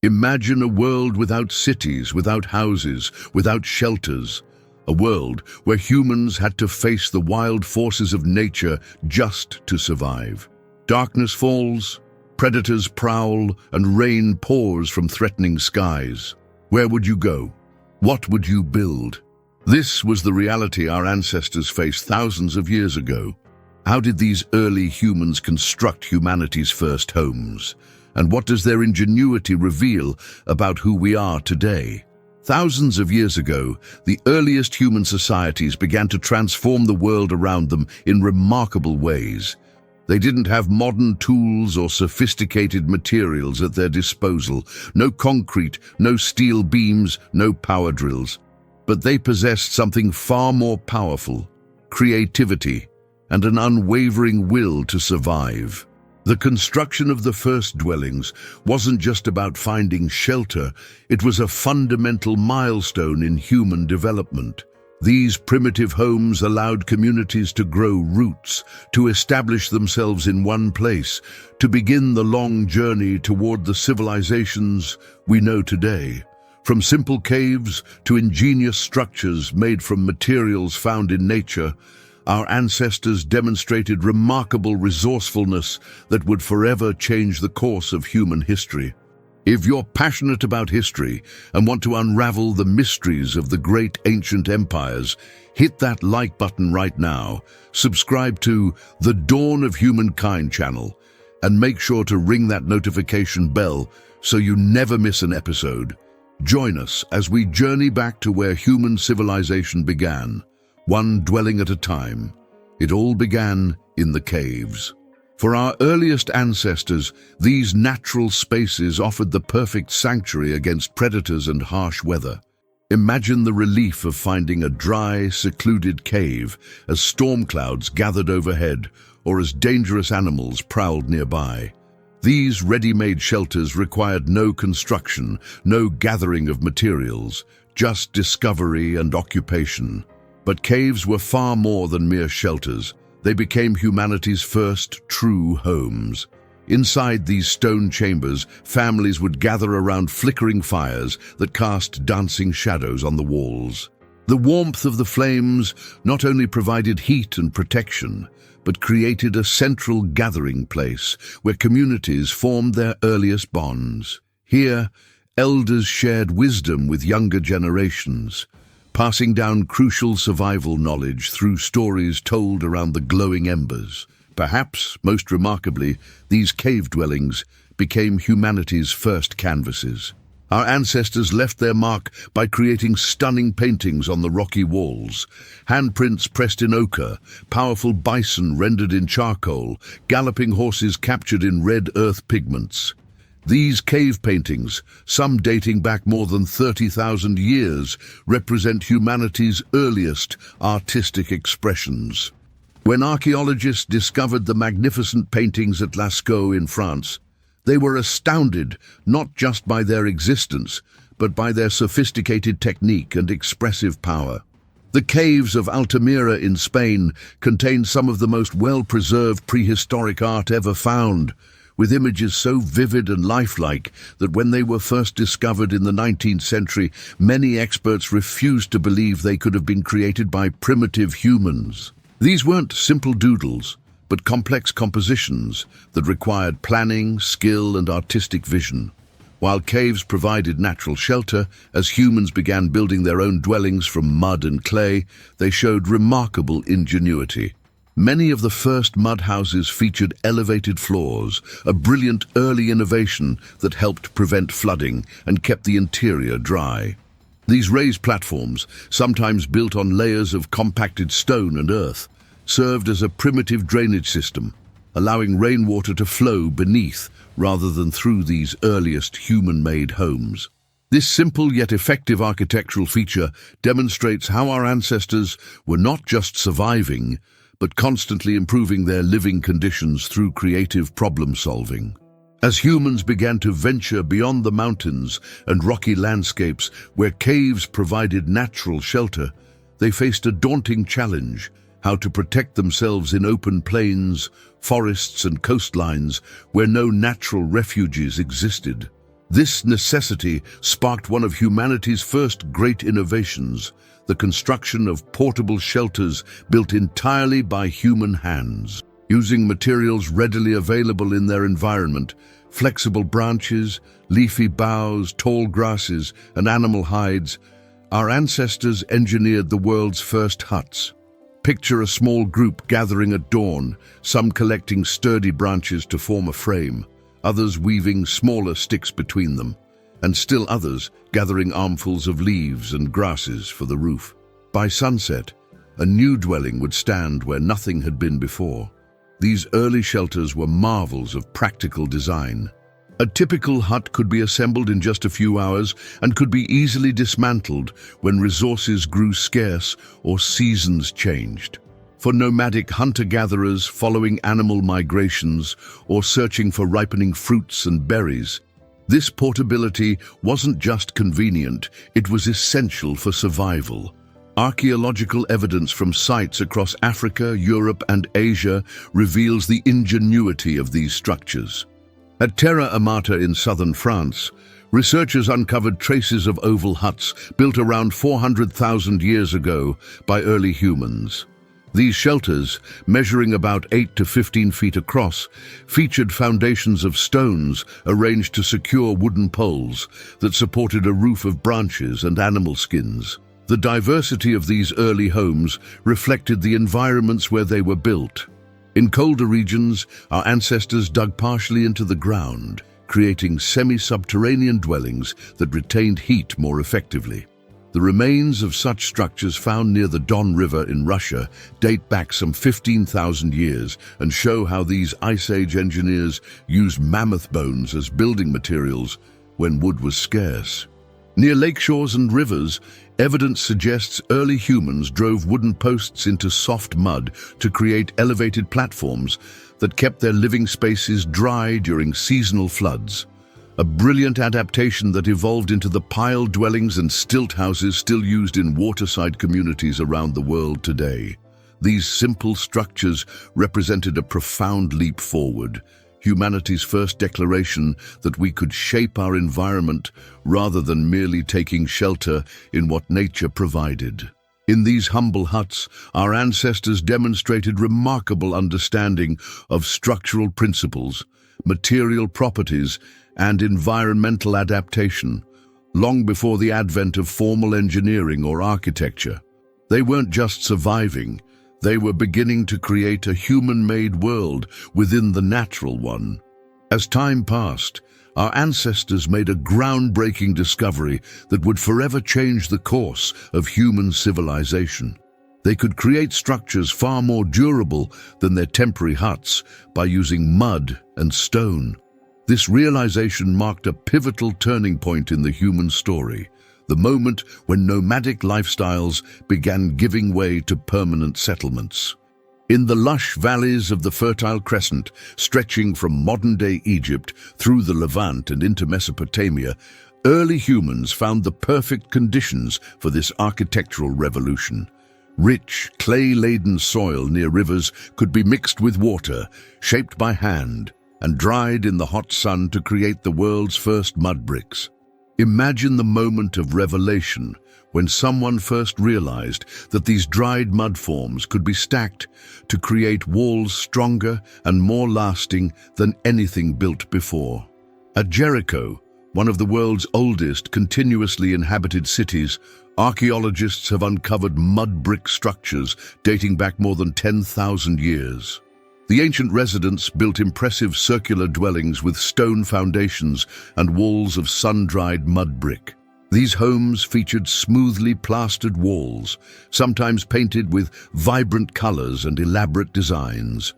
Imagine a world without cities, without houses, without shelters. A world where humans had to face the wild forces of nature just to survive. Darkness falls, predators prowl, and rain pours from threatening skies. Where would you go? What would you build? This was the reality our ancestors faced thousands of years ago. How did these early humans construct humanity's first homes? And what does their ingenuity reveal about who we are today? Thousands of years ago, the earliest human societies began to transform the world around them in remarkable ways. They didn't have modern tools or sophisticated materials at their disposal, no concrete, no steel beams, no power drills. But they possessed something far more powerful: creativity and an unwavering will to survive. The construction of the first dwellings wasn't just about finding shelter, it was a fundamental milestone in human development. These primitive homes allowed communities to grow roots, to establish themselves in one place, to begin the long journey toward the civilizations we know today. From simple caves to ingenious structures made from materials found in nature, our ancestors demonstrated remarkable resourcefulness that would forever change the course of human history. If you're passionate about history and want to unravel the mysteries of the great ancient empires, hit that like button right now, subscribe to the Dawn of Humankind channel, and make sure to ring that notification bell so you never miss an episode. Join us as we journey back to where human civilization began, one dwelling at a time. It all began in the caves. For our earliest ancestors, these natural spaces offered the perfect sanctuary against predators and harsh weather. Imagine the relief of finding a dry, secluded cave as storm clouds gathered overhead or as dangerous animals prowled nearby. These ready-made shelters required no construction, no gathering of materials, just discovery and occupation. But caves were far more than mere shelters. They became humanity's first true homes. Inside these stone chambers, families would gather around flickering fires that cast dancing shadows on the walls. The warmth of the flames not only provided heat and protection, but created a central gathering place where communities formed their earliest bonds. Here, elders shared wisdom with younger generations, passing down crucial survival knowledge through stories told around the glowing embers. Perhaps, most remarkably, these cave dwellings became humanity's first canvases. Our ancestors left their mark by creating stunning paintings on the rocky walls, handprints pressed in ochre, powerful bison rendered in charcoal, galloping horses captured in red earth pigments. These cave paintings, some dating back more than 30,000 years, represent humanity's earliest artistic expressions. When archaeologists discovered the magnificent paintings at Lascaux in France, they were astounded not just by their existence, but by their sophisticated technique and expressive power. The caves of Altamira in Spain contain some of the most well-preserved prehistoric art ever found, with images so vivid and lifelike that when they were first discovered in the 19th century, many experts refused to believe they could have been created by primitive humans. These weren't simple doodles, but complex compositions that required planning, skill, and artistic vision. While caves provided natural shelter, as humans began building their own dwellings from mud and clay, they showed remarkable ingenuity. Many of the first mud houses featured elevated floors, a brilliant early innovation that helped prevent flooding and kept the interior dry. These raised platforms, sometimes built on layers of compacted stone and earth, served as a primitive drainage system, allowing rainwater to flow beneath rather than through these earliest human-made homes. This simple yet effective architectural feature demonstrates how our ancestors were not just surviving, but constantly improving their living conditions through creative problem-solving. As humans began to venture beyond the mountains and rocky landscapes where caves provided natural shelter, they faced a daunting challenge: how to protect themselves in open plains, forests, and coastlines where no natural refuges existed. This necessity sparked one of humanity's first great innovations, the construction of portable shelters built entirely by human hands. Using materials readily available in their environment, flexible branches, leafy boughs, tall grasses, and animal hides, our ancestors engineered the world's first huts. Picture a small group gathering at dawn, some collecting sturdy branches to form a frame, others weaving smaller sticks between them, and still others gathering armfuls of leaves and grasses for the roof. By sunset, a new dwelling would stand where nothing had been before. These early shelters were marvels of practical design. A typical hut could be assembled in just a few hours and could be easily dismantled when resources grew scarce or seasons changed. For nomadic hunter-gatherers following animal migrations or searching for ripening fruits and berries, this portability wasn't just convenient, it was essential for survival. Archaeological evidence from sites across Africa, Europe, and Asia reveals the ingenuity of these structures. At Terra Amata in southern France, researchers uncovered traces of oval huts built around 400,000 years ago by early humans. These shelters, measuring about 8 to 15 feet across, featured foundations of stones arranged to secure wooden poles that supported a roof of branches and animal skins. The diversity of these early homes reflected the environments where they were built. In colder regions, our ancestors dug partially into the ground, creating semi-subterranean dwellings that retained heat more effectively. The remains of such structures found near the Don River in Russia date back some 15,000 years and show how these Ice Age engineers used mammoth bones as building materials when wood was scarce. Near lakeshores and rivers, evidence suggests early humans drove wooden posts into soft mud to create elevated platforms that kept their living spaces dry during seasonal floods. A brilliant adaptation that evolved into the pile dwellings and stilt houses still used in waterside communities around the world today. These simple structures represented a profound leap forward, humanity's first declaration that we could shape our environment rather than merely taking shelter in what nature provided. In these humble huts, our ancestors demonstrated remarkable understanding of structural principles, material properties, and environmental adaptation, long before the advent of formal engineering or architecture. They weren't just surviving, they were beginning to create a human-made world within the natural one. As time passed, our ancestors made a groundbreaking discovery that would forever change the course of human civilization. They could create structures far more durable than their temporary huts by using mud and stone. This realization marked a pivotal turning point in the human story, the moment when nomadic lifestyles began giving way to permanent settlements. In the lush valleys of the Fertile Crescent, stretching from modern-day Egypt through the Levant and into Mesopotamia, early humans found the perfect conditions for this architectural revolution. Rich, clay-laden soil near rivers could be mixed with water, shaped by hand, and dried in the hot sun to create the world's first mud bricks. Imagine the moment of revelation when someone first realized that these dried mud forms could be stacked to create walls stronger and more lasting than anything built before. At Jericho, one of the world's oldest continuously inhabited cities, archaeologists have uncovered mud brick structures dating back more than 10,000 years. The ancient residents built impressive circular dwellings with stone foundations and walls of sun-dried mud brick. These homes featured smoothly plastered walls, sometimes painted with vibrant colors and elaborate designs,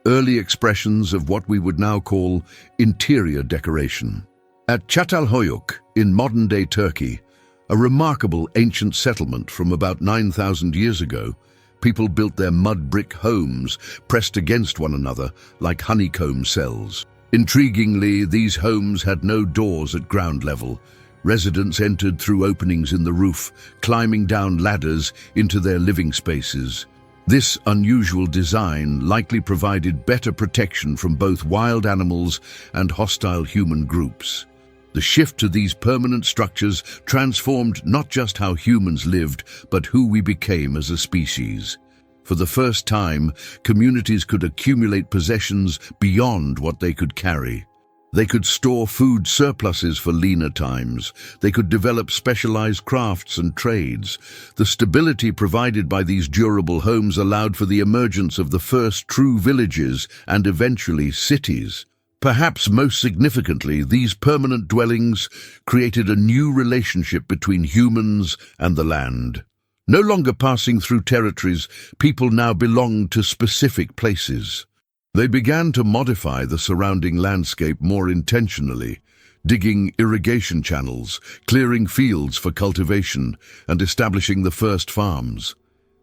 early expressions of what we would now call interior decoration. At Çatalhöyük, in modern-day Turkey, a remarkable ancient settlement from about 9,000 years ago, people built their mud brick homes pressed against one another like honeycomb cells. Intriguingly, these homes had no doors at ground level. Residents entered through openings in the roof, climbing down ladders into their living spaces. This unusual design likely provided better protection from both wild animals and hostile human groups. The shift to these permanent structures transformed not just how humans lived, but who we became as a species. For the first time, communities could accumulate possessions beyond what they could carry. They could store food surpluses for leaner times. They could develop specialized crafts and trades. The stability provided by these durable homes allowed for the emergence of the first true villages and eventually cities. Perhaps most significantly, these permanent dwellings created a new relationship between humans and the land. No longer passing through territories, people now belonged to specific places. They began to modify the surrounding landscape more intentionally, digging irrigation channels, clearing fields for cultivation, and establishing the first farms.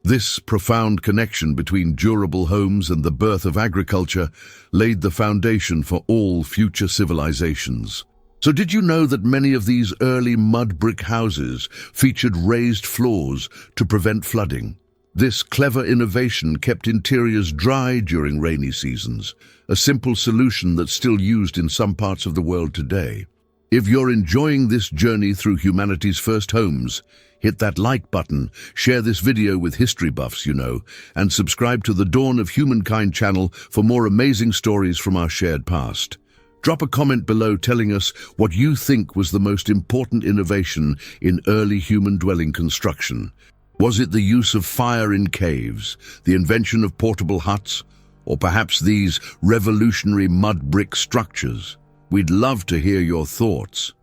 This profound connection between durable homes and the birth of agriculture laid the foundation for all future civilizations. So did you know that many of these early mud brick houses featured raised floors to prevent flooding? This clever innovation kept interiors dry during rainy seasons, a simple solution that's still used in some parts of the world today. If you're enjoying this journey through humanity's first homes, hit that like button, share this video with history buffs, and subscribe to the Dawn of Humankind channel for more amazing stories from our shared past. Drop a comment below telling us what you think was the most important innovation in early human dwelling construction. Was it the use of fire in caves, the invention of portable huts, or perhaps these revolutionary mud brick structures? We'd love to hear your thoughts.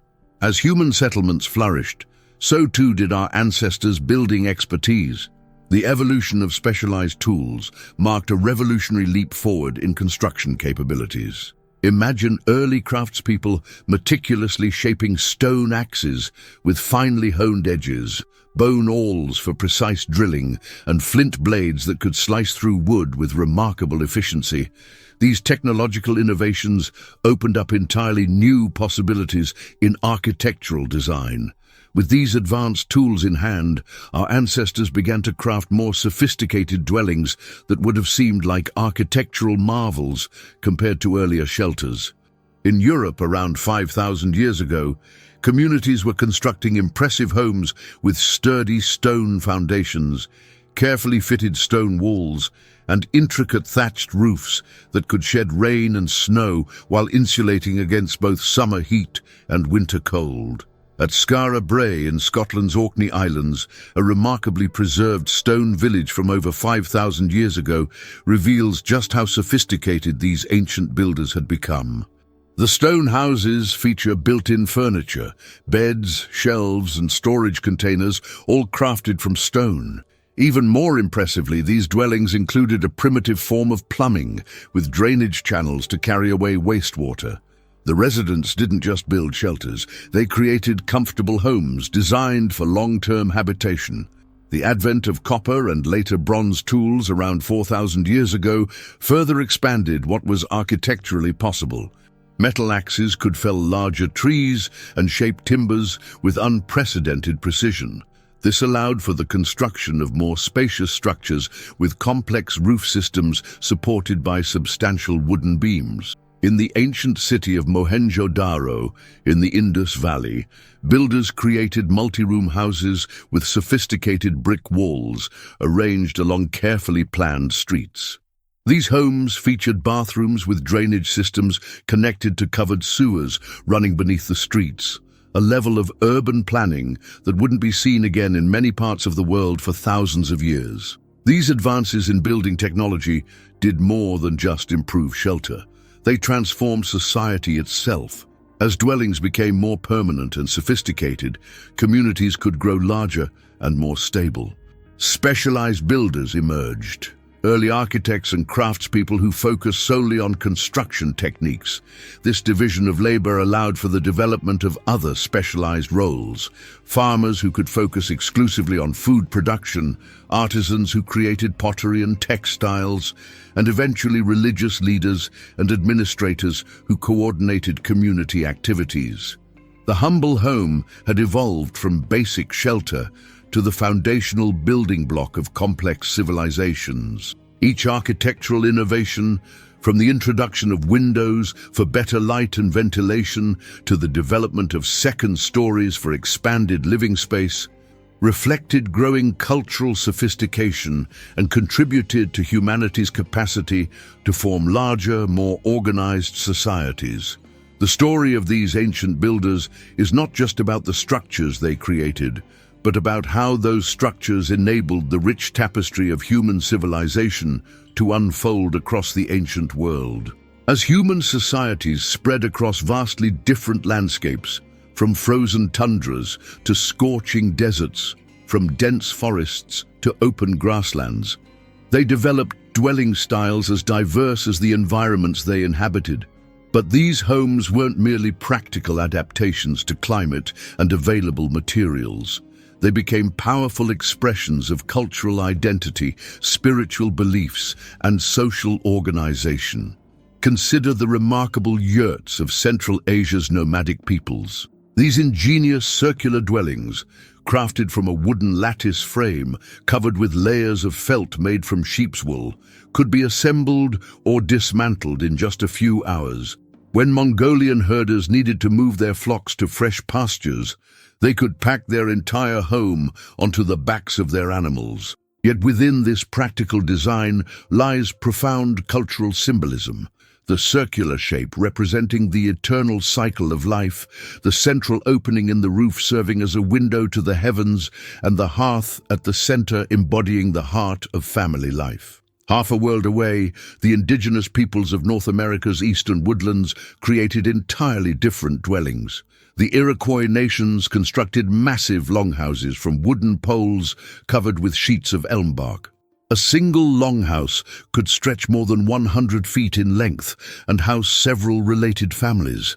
As human settlements flourished, so too did our ancestors' building expertise. The evolution of specialized tools marked a revolutionary leap forward in construction capabilities. Imagine early craftspeople meticulously shaping stone axes with finely honed edges, bone awls for precise drilling, and flint blades that could slice through wood with remarkable efficiency. These technological innovations opened up entirely new possibilities in architectural design. With these advanced tools in hand, our ancestors began to craft more sophisticated dwellings that would have seemed like architectural marvels compared to earlier shelters. In Europe around 5,000 years ago, communities were constructing impressive homes with sturdy stone foundations, carefully fitted stone walls, and intricate thatched roofs that could shed rain and snow while insulating against both summer heat and winter cold. At Skara Brae in Scotland's Orkney Islands, a remarkably preserved stone village from over 5,000 years ago reveals just how sophisticated these ancient builders had become. The stone houses feature built-in furniture, beds, shelves, and storage containers, all crafted from stone. Even more impressively, these dwellings included a primitive form of plumbing, with drainage channels to carry away wastewater. The residents didn't just build shelters, they created comfortable homes designed for long-term habitation. The advent of copper and later bronze tools around 4,000 years ago further expanded what was architecturally possible. Metal axes could fell larger trees and shape timbers with unprecedented precision. This allowed for the construction of more spacious structures with complex roof systems supported by substantial wooden beams. In the ancient city of Mohenjo-Daro, in the Indus Valley, builders created multi-room houses with sophisticated brick walls arranged along carefully planned streets. These homes featured bathrooms with drainage systems connected to covered sewers running beneath the streets, a level of urban planning that wouldn't be seen again in many parts of the world for thousands of years. These advances in building technology did more than just improve shelter. They transformed society itself. As dwellings became more permanent and sophisticated, communities could grow larger and more stable. Specialized builders emerged. Early architects and craftspeople who focused solely on construction techniques. This division of labor allowed for the development of other specialized roles. Farmers who could focus exclusively on food production, artisans who created pottery and textiles, and eventually religious leaders and administrators who coordinated community activities. The humble home had evolved from basic shelter to the foundational building block of complex civilizations. Each architectural innovation, From the introduction of windows for better light and ventilation to the development of second stories for expanded living space, reflected growing cultural sophistication and contributed to humanity's capacity to form larger, more organized societies. The story of these ancient builders is not just about the structures they created, but about how those structures enabled the rich tapestry of human civilization to unfold across the ancient world. As human societies spread across vastly different landscapes, from frozen tundras to scorching deserts, from dense forests to open grasslands, they developed dwelling styles as diverse as the environments they inhabited. But these homes weren't merely practical adaptations to climate and available materials. They became powerful expressions of cultural identity, spiritual beliefs, and social organization. Consider the remarkable yurts of Central Asia's nomadic peoples. These ingenious circular dwellings, crafted from a wooden lattice frame covered with layers of felt made from sheep's wool, could be assembled or dismantled in just a few hours. When Mongolian herders needed to move their flocks to fresh pastures, they could pack their entire home onto the backs of their animals. Yet within this practical design lies profound cultural symbolism. The circular shape representing the eternal cycle of life, the central opening in the roof serving as a window to the heavens, and the hearth at the center embodying the heart of family life. Half a world away, the indigenous peoples of North America's eastern woodlands created entirely different dwellings. The Iroquois nations constructed massive longhouses from wooden poles covered with sheets of elm bark. A single longhouse could stretch more than 100 feet in length and house several related families.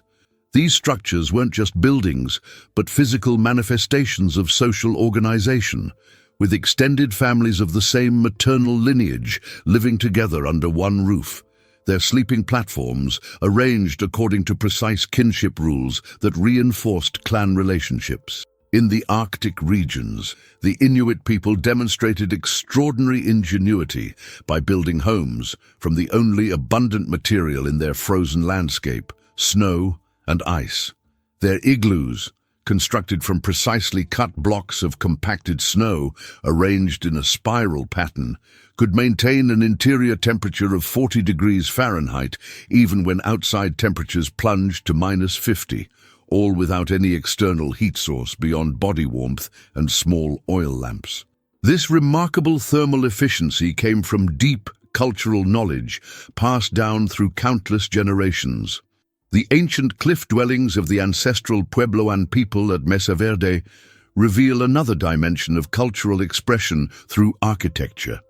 These structures weren't just buildings, but physical manifestations of social organization, with extended families of the same maternal lineage living together under one roof, their sleeping platforms arranged according to precise kinship rules that reinforced clan relationships. In the Arctic regions, the Inuit people demonstrated extraordinary ingenuity by building homes from the only abundant material in their frozen landscape, snow and ice. Their igloos, constructed from precisely cut blocks of compacted snow arranged in a spiral pattern, could maintain an interior temperature of 40 degrees Fahrenheit even when outside temperatures plunged to -50, all without any external heat source beyond body warmth and small oil lamps. This remarkable thermal efficiency came from deep cultural knowledge passed down through countless generations. The ancient cliff dwellings of the ancestral Puebloan people at Mesa Verde reveal another dimension of cultural expression through architecture.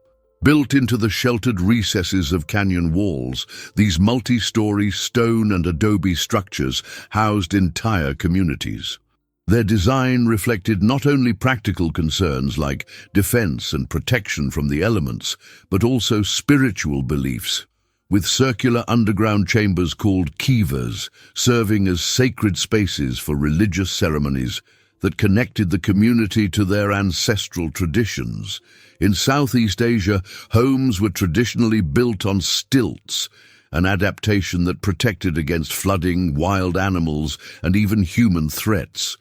Built into the sheltered recesses of canyon walls, these multi-story stone and adobe structures housed entire communities. Their design reflected not only practical concerns like defense and protection from the elements, but also spiritual beliefs, with circular underground chambers called kivas serving as sacred spaces for religious ceremonies that connected the community to their ancestral traditions. In Southeast Asia, homes were traditionally built on stilts, an adaptation that protected against flooding, wild animals, and even human threats.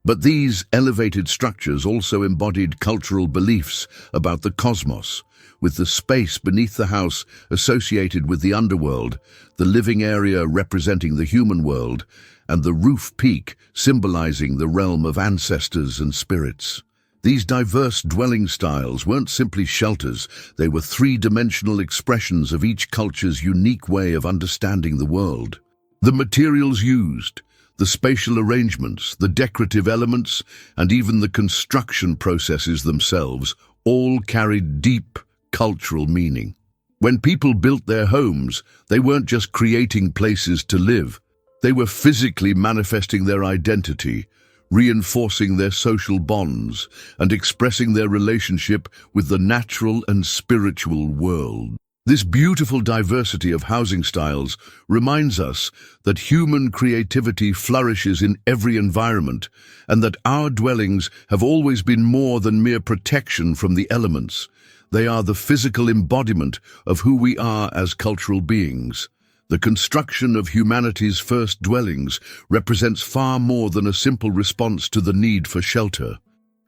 But these elevated structures also embodied cultural beliefs about the cosmos, with the space beneath the house associated with the underworld, the living area representing the human world, and the roof peak symbolizing the realm of ancestors and spirits. These diverse dwelling styles weren't simply shelters, they were three-dimensional expressions of each culture's unique way of understanding the world. The materials used, the spatial arrangements, the decorative elements, and even the construction processes themselves all carried deep cultural meaning. When people built their homes, they weren't just creating places to live. They were physically manifesting their identity, reinforcing their social bonds, and expressing their relationship with the natural and spiritual world. This beautiful diversity of housing styles reminds us that human creativity flourishes in every environment, and that our dwellings have always been more than mere protection from the elements. They are the physical embodiment of who we are as cultural beings. The construction of humanity's first dwellings represents far more than a simple response to the need for shelter.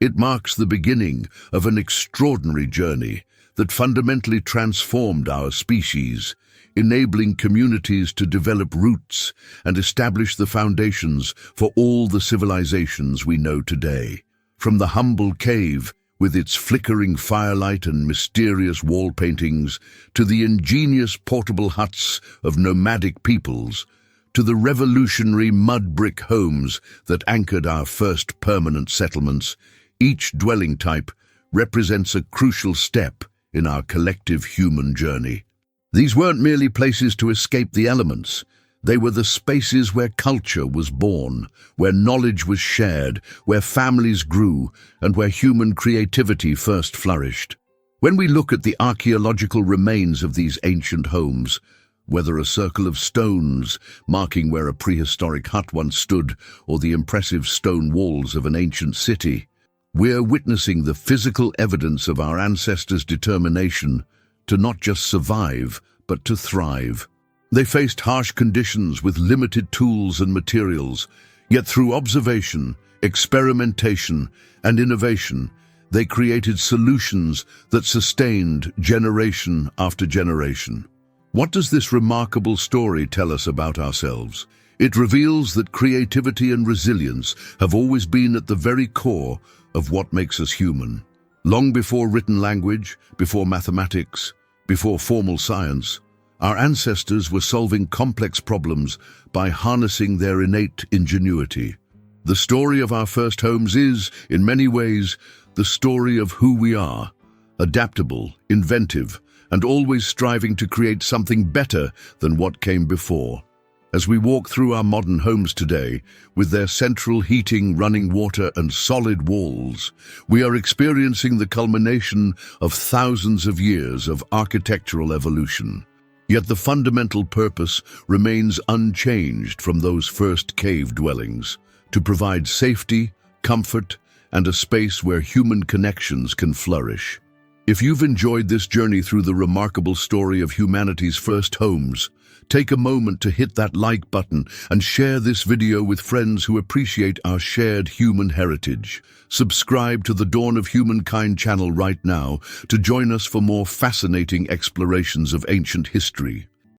It marks the beginning of an extraordinary journey that fundamentally transformed our species, enabling communities to develop roots and establish the foundations for all the civilizations we know today. From the humble cave, with its flickering firelight and mysterious wall paintings, to the ingenious portable huts of nomadic peoples, to the revolutionary mud brick homes that anchored our first permanent settlements, each dwelling type represents a crucial step in our collective human journey. These weren't merely places to escape the elements. They were the spaces where culture was born, where knowledge was shared, where families grew, and where human creativity first flourished. When we look at the archaeological remains of these ancient homes, whether a circle of stones marking where a prehistoric hut once stood, or the impressive stone walls of an ancient city, we're witnessing the physical evidence of our ancestors' determination to not just survive, but to thrive. They faced harsh conditions with limited tools and materials, yet through observation, experimentation, and innovation, they created solutions that sustained generation after generation. What does this remarkable story tell us about ourselves? It reveals that creativity and resilience have always been at the very core of what makes us human. Long before written language, before mathematics, before formal science, our ancestors were solving complex problems by harnessing their innate ingenuity. The story of our first homes is, in many ways, the story of who we are, adaptable, inventive, and always striving to create something better than what came before. As we walk through our modern homes today, with their central heating, running water, and solid walls, we are experiencing the culmination of thousands of years of architectural evolution. Yet the fundamental purpose remains unchanged from those first cave dwellings: to provide safety, comfort, and a space where human connections can flourish. If you've enjoyed this journey through the remarkable story of humanity's first homes, take a moment to hit that like button and share this video with friends who appreciate our shared human heritage. Subscribe to the Dawn of Humankind channel right now to join us for more fascinating explorations of ancient history.